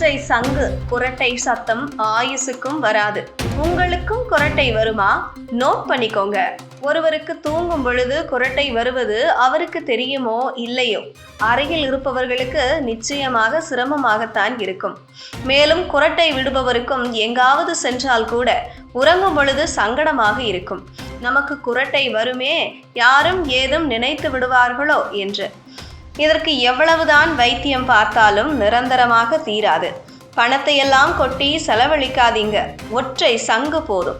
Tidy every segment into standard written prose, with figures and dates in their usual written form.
ஒற்றை சங்கு குரட்டை சத்தம் ஆயுசுக்கும் வராது. உங்களுக்கும் குரட்டை வருமா? நோட் பண்ணிக்கோங்க. ஒருவருக்கு தூங்கும் பொழுது குரட்டை வருவது அவருக்கு தெரியுமோ இல்லையோ, அருகில் இருப்பவர்களுக்கு நிச்சயமாக சிரமமாகத்தான் இருக்கும். மேலும் குரட்டை விடுபவருக்கும் எங்காவது சென்றால் கூட உறங்கும் பொழுது சங்கடமாக இருக்கும். நமக்கு குரட்டை வருமே, யாரும் ஏதும் நினைத்து விடுவார்களோ என்று. இதற்கு எவ்வளவுதான் வைத்தியம் பார்த்தாலும் நிரந்தரமாக தீராது. பணத்தையெல்லாம் கொட்டி செலவழிக்காதீங்க. ஒற்றை சங்கு போதும்.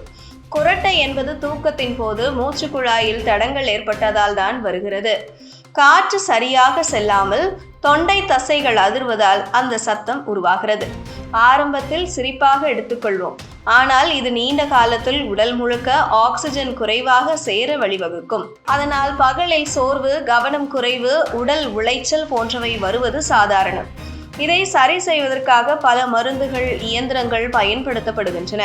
குரட்டை என்பது தூக்கத்தின் போது மூச்சு குழாயில் தடங்கள் ஏற்பட்டதால் தான் வருகிறது. காற்று சரியாக செல்லாமல் தொண்டை தசைகள் அதிர்வதால் அந்த சத்தம் உருவாகிறது. ஆரம்பத்தில் சிரிப்பாக எடுத்துக்கொள்வோம், ஆனால் இது நீண்ட காலத்தில் உடல் முழுக்க ஆக்சிஜன் குறைவாக சேர வழிவகுக்கும். அதனால் பகலில் சோர்வு, கவனம் குறைவு, உடல் உளைச்சல் போன்றவை வருவது சாதாரணம். இதை சரி செய்வதற்காக பல மருந்துகள், இயந்திரங்கள் பயன்படுத்தப்படுகின்றன.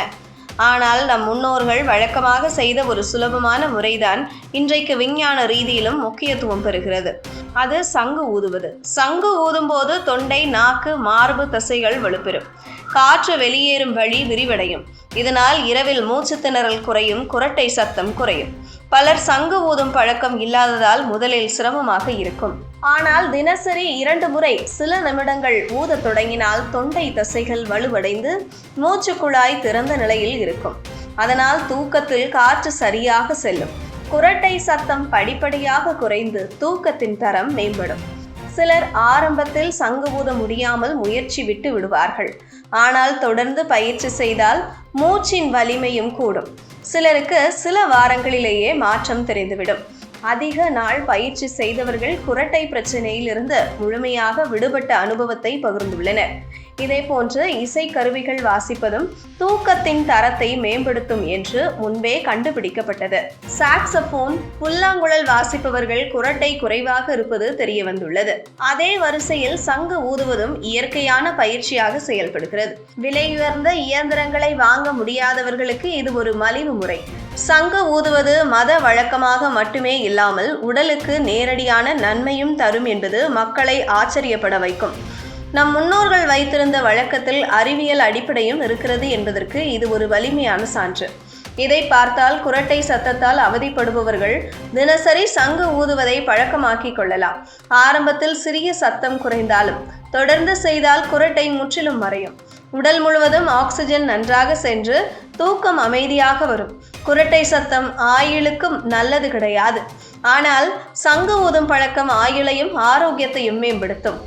ஆனால் நம் முன்னோர்கள் வழக்கமாக செய்த ஒரு சுலபமான முறைதான் இன்றைக்கு விஞ்ஞான ரீதியிலும் முக்கியத்துவம் பெறுகிறது. அது சங்கு ஊதுவது. சங்கு ஊதும் போது தொண்டை, நாக்கு, மார்பு தசைகள் வலுப்பெறும். காற்று வெளியேறும் வழி விரிவடையும். இதனால் இரவில் மூச்சு திணறல் குறையும், குரட்டை சத்தம் குறையும். பலர் சங்கு ஊதும் பழக்கம் இல்லாததால் முதலில் சிரமமாக இருக்கும். ஆனால் தினசரி 2 முறை சில நிமிடங்கள் ஊத தொடங்கினால் தொண்டை தசைகள் வலுவடைந்து மூச்சு குழாய் திறந்த நிலையில் இருக்கும். அதனால் தூக்கத்தில் காற்று சரியாக செல்லும். குரட்டை சத்தம் படிப்படியாக குறைந்து தூக்கத்தின் தரம் மேம்படும். சிலர் ஆரம்பத்தில் சங்கு ஊத முடியாமல் முயற்சி விட்டு விடுவார்கள். ஆனால் தொடர்ந்து பயிற்சி செய்தால் மூச்சின் வலிமையும் கூடும். சிலருக்கு சில வாரங்களிலேயே மாற்றம் தெரிந்துவிடும். அதிக நாள் பயிற்சி செய்தவர்கள் குரட்டை பிரச்சனையில் இருந்து முழுமையாக விடுபட்ட அனுபவத்தை பகிர்ந்துள்ளனர். இதே போன்று இசை கருவிகள் வாசிப்பதும் தூக்கத்தின் தரத்தை மேம்படுத்தும் என்று முன்பே கண்டுபிடிக்கப்பட்டது. சாக்ஸபோன், புல்லாங்குழல் வாசிப்பவர்கள் குரட்டை குறைவாக இருப்பது தெரிய வந்துள்ளது. அதே வரிசையில் சங்கு ஊதுவதும் இயற்கையான பயிற்சியாக செயல்படுகிறது. விலையுயர்ந்த இயந்திரங்களை வாங்க முடியாதவர்களுக்கு இது ஒரு மலிவு முறை. சங்கு ஊதுவது மத வழக்கமாக மட்டுமே இல்லாமல் உடலுக்கு நேரடியான நன்மையும் தரும் என்பது மக்களை ஆச்சரியப்பட வைக்கும். நம் முன்னோர்கள் வைத்திருந்த வழக்கத்தில் அறிவியல் அடிப்படையும் இருக்கிறது என்பதற்கு இது ஒரு வலிமையான சான்று. இதை பார்த்தால் குரட்டை சத்தத்தால் அவதிப்படுபவர்கள் தினசரி சங்கு ஊதுவதை பழக்கமாக்கிக் கொள்ளலாம். ஆரம்பத்தில் சிறிய சத்தம் குறைந்தாலும் தொடர்ந்து செய்தால் குரட்டை முற்றிலும் மறையும். உடல் முழுவதும் ஆக்சிஜன் நன்றாக சென்று தூக்கம் அமைதியாக வரும். குரட்டை சத்தம் ஆயுளுக்கும் நல்லது கிடையாது. ஆனால் சங்கு ஊதும் பழக்கம் ஆயுளையும் ஆரோக்கியத்தையும் மேம்படுத்தும்.